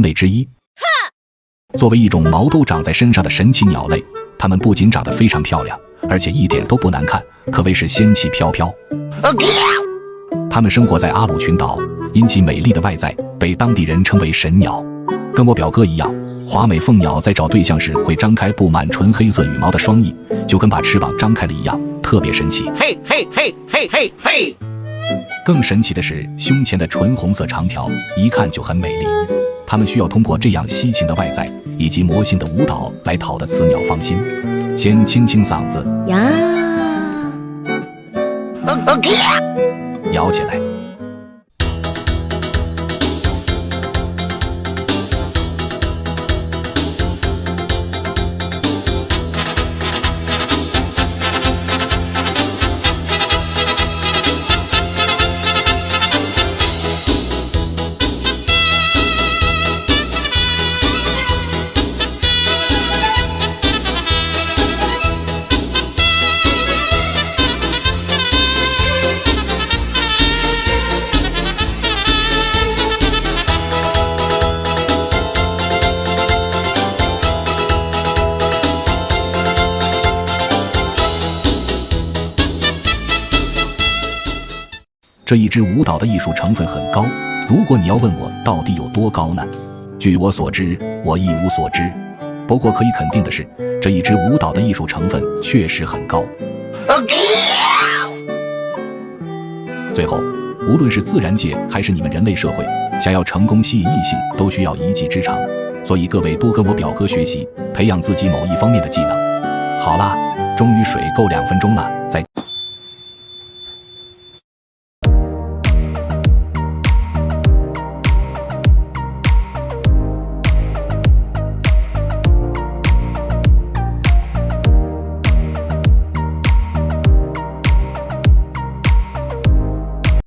类之一。作为一种毛都长在身上的神奇鸟类，它们不仅长得非常漂亮，而且一点都不难看，可谓是仙气飘飘。它们生活在阿鲁群岛，因其美丽的外在，被当地人称为神鸟。跟我表哥一样，华美凤鸟在找对象时会张开布满纯黑色羽毛的双翼，就跟把翅膀张开了一样，特别神奇。嘿嘿嘿嘿嘿嘿！更神奇的是，胸前的纯红色长条，一看就很美丽。它们需要通过这样稀情的外在以及魔性的舞蹈来讨得雌鸟芳心。先清清嗓子呀，摇起来。这一支舞蹈的艺术成分很高，如果你要问我到底有多高呢？据我所知，我一无所知。不过可以肯定的是，这一支舞蹈的艺术成分确实很高。最后，无论是自然界还是你们人类社会，想要成功吸引异性，都需要一技之长。所以各位多跟我表哥学习，培养自己某一方面的技能。好啦，终于水够2分钟了，再